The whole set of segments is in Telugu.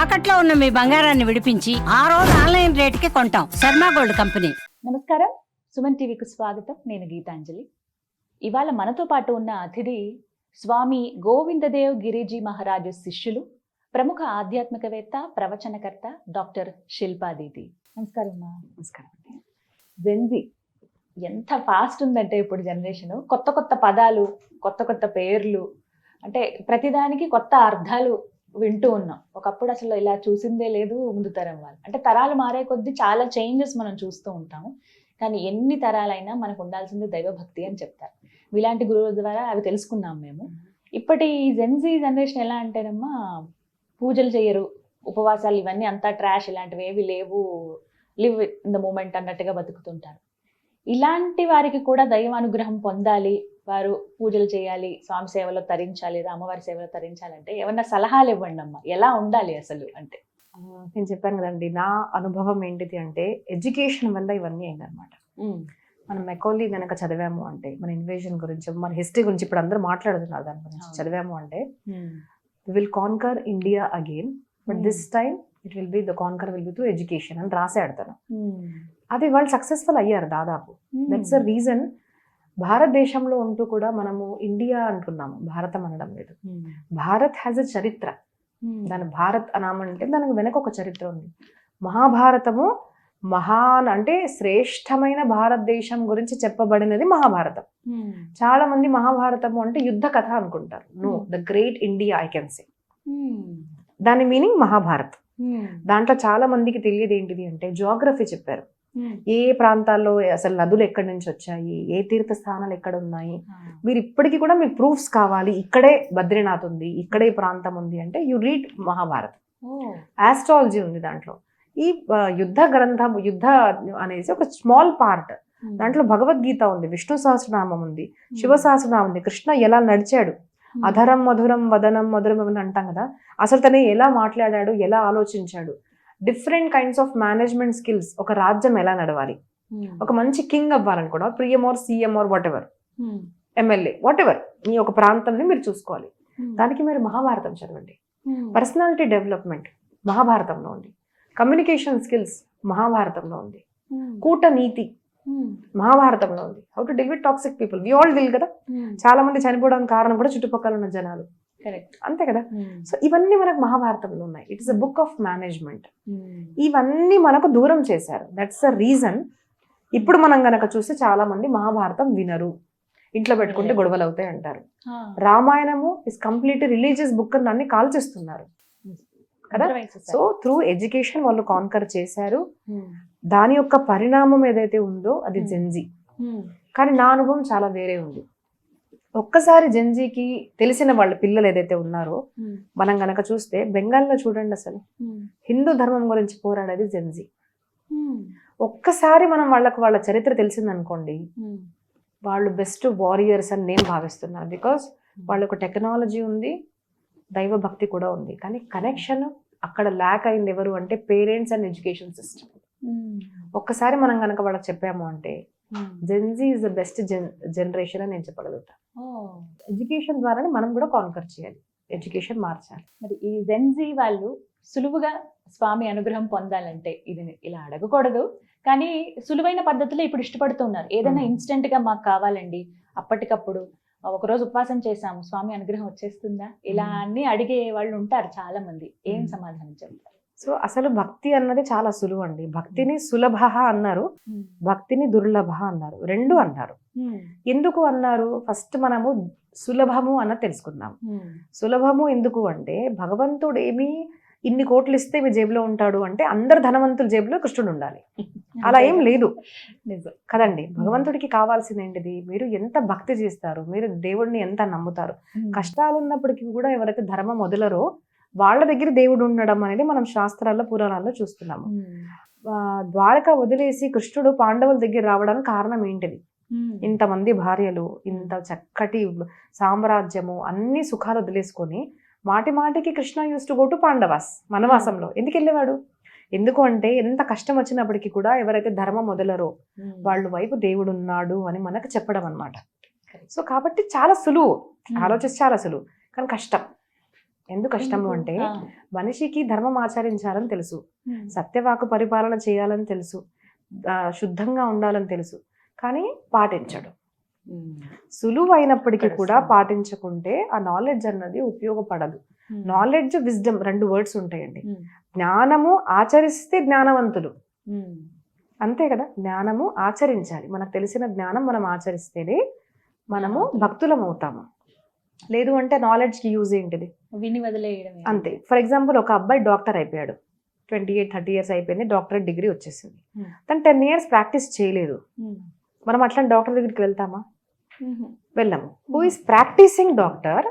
తాకట్లో ఉన్న మీ బంగారాన్ని విడిపించి ఆ రోజు ఆన్లైన్ రేటుకి కొంటాం. Sharma gold company. నమస్కారం, సుమన్ టీవీకి స్వాగతం. నేను గీతాంజలి. ఇవాళ మనతో పాటు ఉన్న అతిథి స్వామి గోవిందదేవ్ గిరిజీ మహారాజు శిష్యులు, ప్రముఖ ఆధ్యాత్మికవేత్త, ప్రవచనకర్త డాక్టర్ శిల్పా దీది. నమస్కారం అమ్మా. నమస్కారం. జెన్జీ ఎంత ఫాస్ట్ ఉందంటే ఇప్పుడు జనరేషన్, కొత్త కొత్త పదాలు, కొత్త కొత్త పేర్లు, అంటే ప్రతిదానికి కొత్త అర్థాలు వింటూ ఉన్నాం. ఒకప్పుడు అసలు ఇలా చూసిందే లేదు ముందు తరం వాళ్ళు. అంటే తరాలు మారే కొద్దీ చాలా చేంజెస్ మనం చూస్తూ ఉంటాము. కానీ ఎన్ని తరాలైనా మనకు ఉండాల్సింది దైవభక్తి అని చెప్తారు. ఇలాంటి గురువుల ద్వారా అవి తెలుసుకున్నాం మేము. ఇప్పటి జెన్జీ జనరేషన్ ఎలా అంటేనమ్మా, పూజలు చేయరు, ఉపవాసాలు ఇవన్నీ అంతా ట్రాష్, ఇలాంటివి ఏవి లేవు, లివ్ ఇన్ ద మూమెంట్ అన్నట్టుగా బతుకుతుంటారు. ఇలాంటి వారికి కూడా దైవానుగ్రహం పొందాలి, వారు పూజలు చేయాలి, స్వామి సేవలో తరించాలి, అమ్మవారి సేవలో తరించాలంటే ఏమన్నా సలహాలు ఇవ్వండి అమ్మా, ఎలా ఉండాలి అసలు అంటే? నేను చెప్పాను కదండి, నా అనుభవం ఏంటిది అంటే ఎడ్యుకేషన్ వల్ల ఇవన్నీ అయిందనమాట. మనం మెకాలీ కనుక చదివాము అంటే, మన ఇన్వేజన్ గురించి, మన హిస్టరీ గురించి ఇప్పుడు అందరూ మాట్లాడుతున్నారు, దాని గురించి చదివాము అంటే we will conquer India again, but this time it will be the conquer will be through education అని రాసే ఆడతాను. అది వాళ్ళు సక్సెస్ఫుల్ అయ్యారు దాదాపు. That's the reason. భారతదేశంలో ఉంటూ కూడా మనము ఇండియా అంటున్నాము, భారతం అనడం లేదు. భారత్ హ్యాజ్ అ చరిత్ర. దాని భారత్ అనామంటే దానికి వెనక ఒక చరిత్ర ఉంది. మహాభారతము అంటే శ్రేష్టమైన భారతదేశం గురించి చెప్పబడినది మహాభారతం. చాలా మంది మహాభారతము అంటే యుద్ధ కథ అనుకుంటారు. No, the great India I can say. దాని మీనింగ్ మహాభారత్. దాంట్లో చాలా మందికి తెలియదు ఏంటిది అంటే జియోగ్రఫీ చెప్పారు. ఏ ప్రాంతాల్లో అసలు నదులు ఎక్కడి నుంచి వచ్చాయి, ఏ తీర్థ స్థానాలు ఎక్కడ ఉన్నాయి, మీరు ఇప్పటికీ కూడా మీకు ప్రూఫ్స్ కావాలి, ఇక్కడే బద్రీనాథ్ ఉంది, ఇక్కడే ప్రాంతం ఉంది అంటే యు రీడ్ మహాభారత్. ఆస్ట్రాలజీ ఉంది దాంట్లో. ఈ యుద్ధ గ్రంథం, యుద్ధ అనేసి ఒక స్మాల్ పార్ట్. దాంట్లో భగవద్గీత ఉంది, విష్ణు సహస్రనామం ఉంది, శివ సహస్రనామం ఉంది, కృష్ణ ఎలా నడిచాడు, అధరం మధురం వదనం మధురం అని అంటాం కదా, అసలు తను ఎలా మాట్లాడాడు, ఎలా ఆలోచించాడు, different kinds of management skills, ఒక రాజ్యం ఎలా నడవాలి, ఒక మంచి కింగ్ అవ్వాలని కూడా, PM or CM or whatever, MLA whatever, మీ ఒక ప్రాంతాన్ని మీరు చూసుకోవాలి. దానికి మీరు మహాభారతం చదవండి. పర్సనాలిటీ డెవలప్మెంట్ మహాభారతంలో ఉంది. కమ్యూనికేషన్ స్కిల్స్ మహాభారతంలో ఉంది. కూటనీతి మహాభారతంలో ఉంది. How to deal with toxic people, we all deal కదా. చాలా మంది చనిపోవడానికి కారణం కూడా చుట్టుపక్కల ఉన్న జనాలు, కరెక్ట్ అంతే కదా. సో ఇవన్నీ మనకు మహాభారతంలో ఉన్నాయి. It is a book of management. ఇవన్నీ మనకు దూరం చేశారు. That's the reason. ఇప్పుడు మనం గనక చూస్తే చాలా మంది మహాభారతం వినరు, ఇంట్లో పెట్టుకుంటే గొడవలు అవుతాయి అంటారు. రామాయణము ఇస్ కంప్లీట్ రిలీజియస్ బుక్ అని దాన్ని కాల్చేస్తున్నారు కదా. సో త్రూ ఎడ్యుకేషన్ వాళ్ళు కాన్కర్ చేశారు. దాని యొక్క పరిణామం ఏదైతే ఉందో అది జెన్జీ. కానీ నా అనుభవం చాలా వేరే ఉంది. ఒక్కసారి జెన్జీకి తెలిసిన వాళ్ళ పిల్లలు ఏదైతే ఉన్నారో, మనం గనక చూస్తే బెంగాల్లో చూడండి, అసలు హిందూ ధర్మం గురించి పోరాడేది జెన్జీ. ఒక్కసారి మనం వాళ్ళ చరిత్ర తెలిసిందనుకోండి, వాళ్ళు బెస్ట్ వారియర్స్ అని నేను భావిస్తున్నాను. బికాస్ వాళ్ళకు టెక్నాలజీ ఉంది, దైవ భక్తి కూడా ఉంది. కానీ కనెక్షన్ అక్కడ ల్యాక్ అయింది ఎవరు అంటే పేరెంట్స్ అండ్ ఎడ్యుకేషన్ సిస్టమ్. ఒక్కసారి మనం కనుక వాళ్ళకి చెప్పాము అంటే Gen Z is the best generation అని నేను చెప్పగలుగుతాను. ఎడ్యుకేషన్ ద్వారానే మనం కూడా కాన్కర్ చేయాలి, ఎడ్యుకేషన్ మార్చాలి. మరి ఈ జెన్జీ వాళ్ళు సులువుగా స్వామి అనుగ్రహం పొందాలంటే ఇది ఇలా అడగకూడదు, కానీ సులువైన పద్ధతిలో ఇప్పుడు ఇష్టపడుతున్నారు. ఏదైనా ఇన్స్టెంట్ గా మాకు కావాలండి, అప్పటికప్పుడు ఒకరోజు ఉపవాసం చేసాము, స్వామి అనుగ్రహం వచ్చేస్తుందా, ఇలా అన్ని అడిగే వాళ్ళు ఉంటారు చాలా మంది. ఏం సమాధానం చెప్తారు? సో అసలు భక్తి అన్నది చాలా సులువు అండి. భక్తిని సులభ అన్నారు, భక్తిని దుర్లభ అన్నారు, రెండు అన్నారు. ఎందుకు అన్నారు? ఫస్ట్ మనము సులభము అన్న తెలుసుకుందాం. సులభము ఎందుకు అంటే, భగవంతుడు ఏమి ఇన్ని కోట్లు ఇస్తే మీ జేబులో ఉంటాడు అంటే అందరు ధనవంతుల జేబులో కృష్ణుడు ఉండాలి, అలా ఏం లేదు కదండి. భగవంతుడికి కావాల్సింది ఏంటిది? మీరు ఎంత భక్తి చేస్తారు, మీరు దేవుడిని ఎంత నమ్ముతారు. కష్టాలు ఉన్నప్పటికీ కూడా ఎవరైతే ధర్మం వదలరో వాళ్ళ దగ్గర దేవుడు ఉండడం అనేది మనం శాస్త్రాల్లో, పురాణాల్లో చూస్తున్నాము. ద్వారక వదిలేసి కృష్ణుడు పాండవుల దగ్గర రావడానికి కారణం ఏంటిది? ఇంతమంది భార్యలు, ఇంత చక్కటి సామ్రాజ్యము, అన్ని సుఖాలు వదిలేసుకొని మాటి మాటికి Krishna used to go to Pandavas, వనవాసంలో ఎందుకు వెళ్ళేవాడు? ఎందుకు అంటే ఎంత కష్టం వచ్చినప్పటికీ కూడా ఎవరైతే ధర్మం వదలరో వాళ్ళ వైపు దేవుడు ఉన్నాడు అని మనకు చెప్పడం అన్నమాట. సో కాబట్టి చాలా సులువు, ఆలోచిస్తే చాలా సులువు, కానీ కష్టం. ఎందుకు కష్టము అంటే మనిషికి ధర్మం ఆచరించాలని తెలుసు, సత్యవాకు పరిపాలన చేయాలని తెలుసు, శుద్ధంగా ఉండాలని తెలుసు, కానీ పాటించడు. సులువు అయినప్పటికీ కూడా పాటించకుంటే ఆ నాలెడ్జ్ అన్నది ఉపయోగపడదు. నాలెడ్జ్, విజ్డమ్ 2 వర్డ్స్ ఉంటాయండి. జ్ఞానము ఆచరిస్తే జ్ఞానవంతులు, అంతే కదా. జ్ఞానము ఆచరించాలి, మనకు తెలిసిన జ్ఞానం మనం ఆచరిస్తేనే మనము భక్తులం అవుతాము. లేదు అంటే నాలెడ్జ్కి యూజ్ ఏంటిది, విని వదిలేయడం అంతే. ఫర్ ఎగ్జాంపుల్ ఒక అబ్బాయి డాక్టర్ అయిపోయాడు, 28-30 years అయిపోయింది, డాక్టరేట్ డిగ్రీ వచ్చేసింది. తను 10 years ప్రాక్టీస్ చేయలేదు. మనం అట్లా డాక్టర్ దగ్గరికి వెళ్తామా? వెళ్ళాము. హూ ఈస్ ప్రాక్టీసింగ్ డాక్టర్,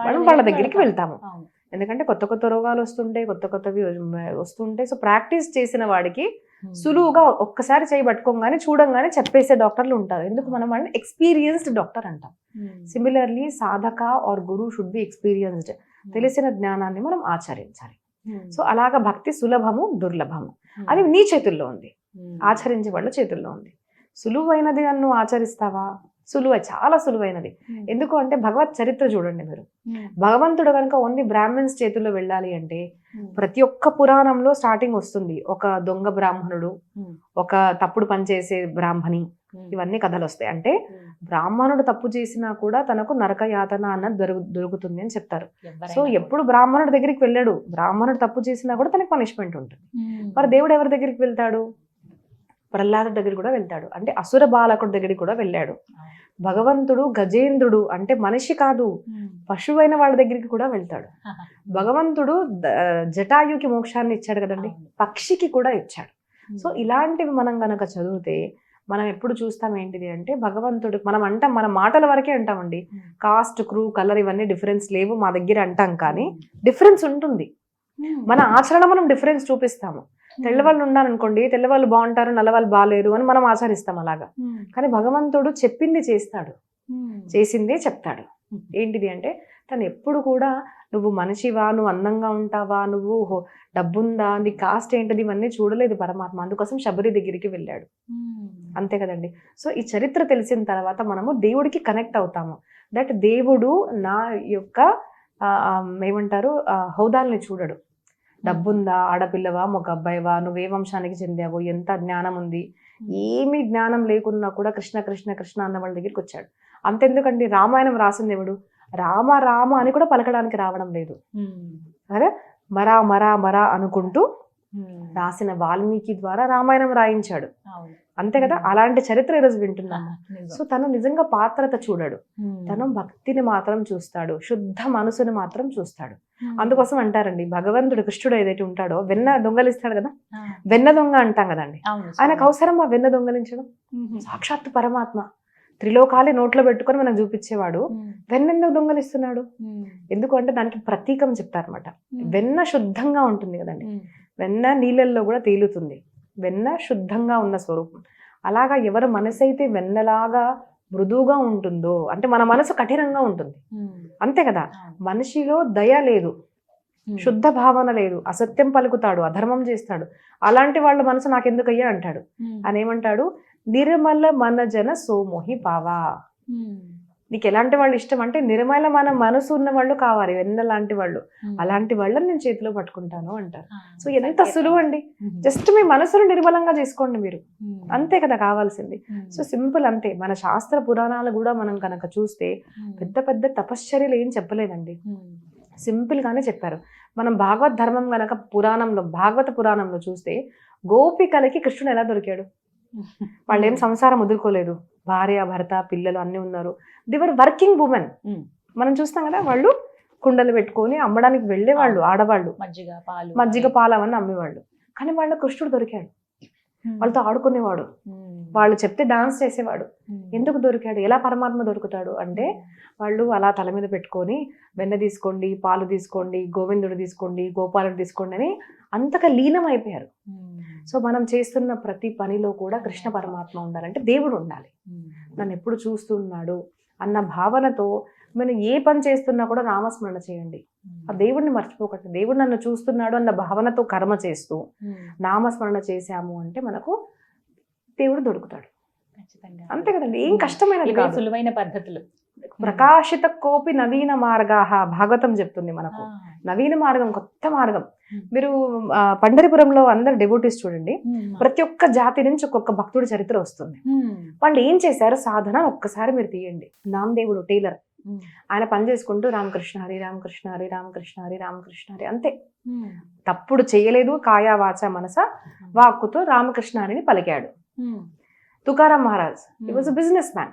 మనం వాళ్ళ దగ్గరికి వెళ్తాము. ఎందుకంటే కొత్త కొత్త రోగాలు వస్తుంటాయి, కొత్త కొత్తవి వస్తుంటాయి. సో ప్రాక్టీస్ చేసిన వాడికి సులువుగా ఒక్కసారి చేయబట్టుకోగానే చూడంగానే చెప్పేసే డాక్టర్లు ఉంటారు. ఎందుకు? మనం వాళ్ళని ఎక్స్పీరియన్స్డ్ డాక్టర్ అంటాం. Similarly sadhaka or guru should be experienced. తెలిసిన జ్ఞానాన్ని మనం ఆచరించాలి. సో అలాగా భక్తి సులభము దుర్లభము, అది నీ చేతుల్లో ఉంది, ఆచరించే వాళ్ళ చేతుల్లో ఉంది. సులువైనది నన్ను ఆచరిస్తావా? చాలా సులువైనది. ఎందుకు అంటే భగవత్ చరిత్ర చూడండి మీరు. భగవంతుడు కనుక ఓన్లీ బ్రాహ్మణ్స్ చేతుల్లో వెళ్ళాలి అంటే ప్రతి ఒక్క పురాణంలో స్టార్టింగ్ వస్తుంది, ఒక దొంగ బ్రాహ్మణుడు, ఒక తప్పుడు పనిచేసే బ్రాహ్మణి, ఇవన్నీ కథలు వస్తాయి. అంటే బ్రాహ్మణుడు తప్పు చేసినా కూడా తనకు నరక యాతన అన్నది దొరుకుతుంది అని చెప్తారు. సో ఎప్పుడు బ్రాహ్మణుడి దగ్గరికి వెళ్ళాడు, బ్రాహ్మణుడు తప్పు చేసినా కూడా తనకి పనిష్మెంట్ ఉంటుంది. మరి దేవుడు ఎవరి దగ్గరికి వెళ్తాడు? ప్రహ్లాదు దగ్గరికి కూడా వెళ్తాడు, అంటే అసుర బాలకుడి దగ్గరికి కూడా వెళ్ళాడు. భగవంతుడు గజేంద్రుడు, అంటే మనిషి కాదు పశువైన వాళ్ళ దగ్గరికి కూడా వెళ్తాడు. భగవంతుడు జటాయుకి మోక్షాన్ని ఇచ్చాడు కదండి, పక్షికి కూడా ఇచ్చాడు. సో ఇలాంటివి మనం గనక చదివితే మనం ఎప్పుడు చూస్తాం ఏంటిది అంటే భగవంతుడు, మనం అంటాం, మన మాటల వరకే అంటామండి, కాస్ట్, క్రూ, కలర్ ఇవన్నీ డిఫరెన్స్ లేవు మా దగ్గర అంటాం, కానీ డిఫరెన్స్ ఉంటుంది. మన ఆచరణ మనం డిఫరెన్స్ చూపిస్తాము. తెల్లవాళ్ళు ఉన్నారనుకోండి, తెల్లవాళ్ళు బాగుంటారు, నల్లవాళ్ళు బాగాలేరు అని మనం ఆచరిస్తాం అలాగా. కానీ భగవంతుడు చెప్పింది చేస్తాడు, చేసిందే చెప్తాడు. ఏంటిది అంటే తను ఎప్పుడు కూడా నువ్వు మనిషివా, నువ్వు అందంగా ఉంటావా, నువ్వు డబ్బుందా, నీ కాస్ట్ ఏంటిది, ఇవన్నీ చూడలేదు పరమాత్మ. అందుకోసం శబరి దగ్గరికి వెళ్ళాడు, అంతే కదండి. సో ఈ చరిత్ర తెలిసిన తర్వాత మనము దేవుడికి కనెక్ట్ అవుతాము. దట్ దేవుడు నా యొక్క ఏమంటారు హోదాల్ని చూడడు. డబ్బుందా, ఆడపిల్లవా, ఒక అబ్బాయివా, నువ్వే వంశానికి చెందావో, ఎంత జ్ఞానం ఉంది, ఏమీ జ్ఞానం లేకున్నా కూడా కృష్ణ కృష్ణ కృష్ణ అన్న వాళ్ళ దగ్గరికి వచ్చాడు. అంతెందుకండి, రామాయణం రాసింది ఎవడు? రామ రామ అని కూడా పలకడానికి రావడం లేదు, అదే మరా మరా మరా అనుకుంటూ రాసిన వాల్మీకి ద్వారా రామాయణం రాయించాడు, అంతే కదా. అలాంటి చరిత్ర ఈరోజు వింటున్నాము. సో తను నిజంగా పాత్రత చూడడు, తను భక్తిని మాత్రం చూస్తాడు, శుద్ధ మనసుని మాత్రం చూస్తాడు. అందుకోసం అంటారండి, భగవంతుడు కృష్ణుడు ఏదైతే ఉంటాడో వెన్న దొంగలిస్తాడు కదా, వెన్న దొంగ అంటాం కదండి. ఆయనకు అవసరం ఆ వెన్న దొంగలించడం? సాక్షాత్తు పరమాత్మ త్రిలోకాలే నోట్లో పెట్టుకొని మనకు చూపించేవాడు వెన్నెందుకు దొంగలిస్తున్నాడు? ఎందుకు అంటే దానికి ప్రతీకం చెప్తారన్నమాట. వెన్న శుద్ధంగా ఉంటుంది కదండి, వెన్న నీళ్ళల్లో కూడా తేలుతుంది, వెన్న శుద్ధంగా ఉన్న స్వరూపం. అలాగా ఎవరి మనసు అయితే వెన్నలాగా మృదువుగా ఉంటుందో, అంటే మన మనసు కఠినంగా ఉంటుంది, అంతే కదా. మనిషిలో దయ లేదు, శుద్ధ భావన లేదు, అసత్యం పలుకుతాడు, అధర్మం చేస్తాడు. అలాంటి వాళ్ళ మనసు నాకెందుకయ్యా అంటాడు. అని ఏమంటాడు? నిర్మల మన జన సోమోహి పావా. నీకు ఎలాంటి వాళ్ళు ఇష్టం అంటే నిర్మల మన మనసు ఉన్న వాళ్ళు కావాలి, వెన్న లాంటి వాళ్ళు. అలాంటి వాళ్ళని నేను చేతిలో పట్టుకుంటాను అంటారు. సో ఎంత సులువు అండి, జస్ట్ మీ మనసును నిర్మలంగా చేసుకోండి మీరు, అంతే కదా కావాల్సింది. సో సింపుల్ అంతే. మన శాస్త్ర పురాణాలు కూడా మనం కనుక చూస్తే పెద్ద పెద్ద తపశ్చర్యలు ఏం చెప్పలేదండి, సింపుల్ గానే చెప్పారు. మనం భాగవత్ ధర్మం గనక భాగవత పురాణంలో చూస్తే గోపికలకి కృష్ణుడు ఎలా దొరికాడు? వాళ్ళు ఏం సంసారం వదులుకోలేదు, భార్య భర్త పిల్లలు అన్ని ఉన్నారు, దివర్ వర్కింగ్ ఉమెన్. మనం చూస్తాం కదా, వాళ్ళు కుండలు పెట్టుకొని అమ్మడానికి వెళ్ళేవాళ్ళు, ఆడవాళ్ళు మజ్జిగ పాలు అవన్నీ అమ్మేవాళ్ళు. కానీ వాళ్ళ కృష్ణుడు దొరికాడు, వాళ్ళతో ఆడుకునేవాడు, వాళ్ళు చెప్తే డాన్స్ చేసేవాడు. ఎందుకు దొరికాడు? ఎలా పరమాత్మ దొరుకుతాడు అంటే వాళ్ళు అలా తల మీద పెట్టుకొని వెన్న తీసుకోండి, పాలు తీసుకోండి, గోవిందుడు తీసుకోండి, గోపాలుడు తీసుకోండి అని అంతగా లీనం అయిపోయారు. సో మనం చేస్తున్న ప్రతి పనిలో కూడా కృష్ణ పరమాత్మ ఉండాలంటే దేవుడు ఉండాలి, నన్ను ఎప్పుడు చూస్తున్నాడు అన్న భావనతో మనం ఏ పని చేస్తున్నా కూడా నామస్మరణ చేయండి. ఆ దేవుడిని మర్చిపోకండి. దేవుడు నన్ను చూస్తున్నాడు అన్న భావనతో కర్మ చేస్తూ నామస్మరణ చేశాము అంటే మనకు దేవుడు దొరుకుతాడు, అంతే కదండి. ఏం కష్టమైనది కాదు, సులువైన పద్ధతులు. ప్రకాశిత కోపి నవీన మార్గాహ భాగవతం చెప్తుంది మనకు. నవీన మార్గం, కొత్త మార్గం. మీరు పండరిపురంలో అందరు డెవోటీస్ చూడండి, ప్రతి ఒక్క జాతి నుంచి ఒక్కొక్క భక్తుడి చరిత్ర వస్తుంది. వాళ్ళు ఏం చేశారు సాధన ఒక్కసారి మీరు తీయండి. నామదేవుడు టైలర్, ఆయన పని చేసుకుంటూ రామకృష్ణ హరి రామకృష్ణ హరి రామకృష్ణ హరి రామకృష్ణ హరి అంతే, తప్పుడు చేయలేదు. కాయా వాచ మనస వాక్కుతో రామకృష్ణ హరిని పలికాడు. తుకారాం మహారాజ్, హి వాజ్ అ బిజినెస్ మ్యాన్,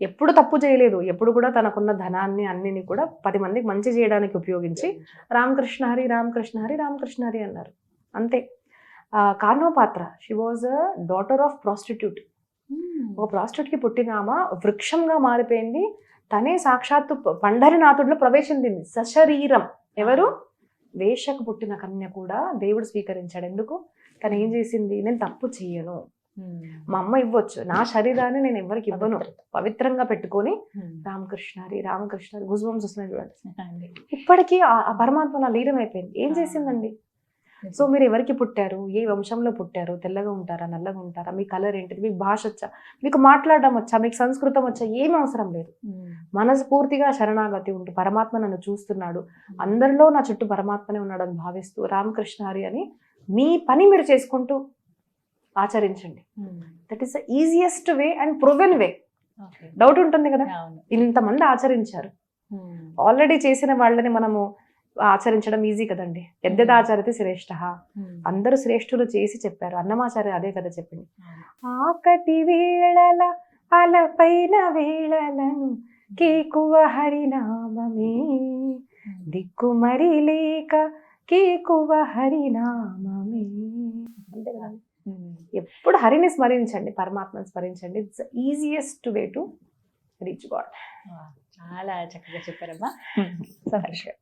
ఎప్పుడు తప్పు చేయలేదు. ఎప్పుడు కూడా తనకున్న ధనాన్ని అన్నిని కూడా 10 మందికి మంచి చేయడానికి ఉపయోగించి రామకృష్ణ హరి రామకృష్ణ హరి రామకృష్ణ హరి అన్నారు అంతే. కార్నోపాత్ర, she was a daughter of prostitute. ఒక ప్రాస్టిట్యూట్ కి పుట్టిన ఆమె వృక్షంగా మారిపోయింది. తనే సాక్షాత్తు పండరినాథుడిలో ప్రవేశించింది సశరీరం. ఎవరు? వేషకు పుట్టిన కన్య కూడా దేవుడు స్వీకరించాడు. ఎందుకు? తను ఏం చేసింది? నేను తప్పు చెయ్యను, మా అమ్మ ఇవ్వచ్చు, నా శరీరాన్ని నేను ఎవరికి ఇవ్వను, పవిత్రంగా పెట్టుకొని రామకృష్ణ హరి రామకృష్ణ హరి గుజ్బంస్ వస్తున్నాయి చూడండి. ఇప్పటికీ ఆ పరమాత్మ లీనం అయిపోయింది. ఏం చేసిందండి? సో మీరు ఎవరికి పుట్టారు, ఏ వంశంలో పుట్టారు, తెల్లగా ఉంటారా, నల్లగా ఉంటారా, మీ కలర్ ఏంటిది, మీకు భాష వచ్చా, మీకు మాట్లాడడం వచ్చా, మీకు సంస్కృతం వచ్చా, ఏమి అవసరం లేదు. మనస్ఫూర్తిగా శరణాగతి ఉంటూ పరమాత్మ నన్ను చూస్తున్నాడు, అందరిలో నా చుట్టూ పరమాత్మనే ఉన్నాడు అని భావిస్తూ రామకృష్ణ హరి అని మీ పని మీరు చేసుకుంటూ ఆచరించండి. That is the easiest way and proven way. Doubt ఉంటుంది కదా, ఇంతమంది ఆచరించారు, ఆల్రెడీ చేసిన వాళ్ళని మనము ఆచరించడం ఈజీ కదండి. యద్యదాచరతి శ్రేష్ఠ, అందరూ శ్రేష్ఠులు చేసి చెప్పారు. అన్నమాచార్య అదే కదా చెప్పింది. ఆకటి వేళల అలపైన వేళలను కేకువ హరినామమే, దిక్కుమరి లేక కేకువ హరినామమే. అంతే కదా, ఎప్పుడు హరిని స్మరించండి, పరమాత్మని స్మరించండి. It's easiest way to reach God. చాలా చక్కగా చెప్పారమ్మా. సంతోషం.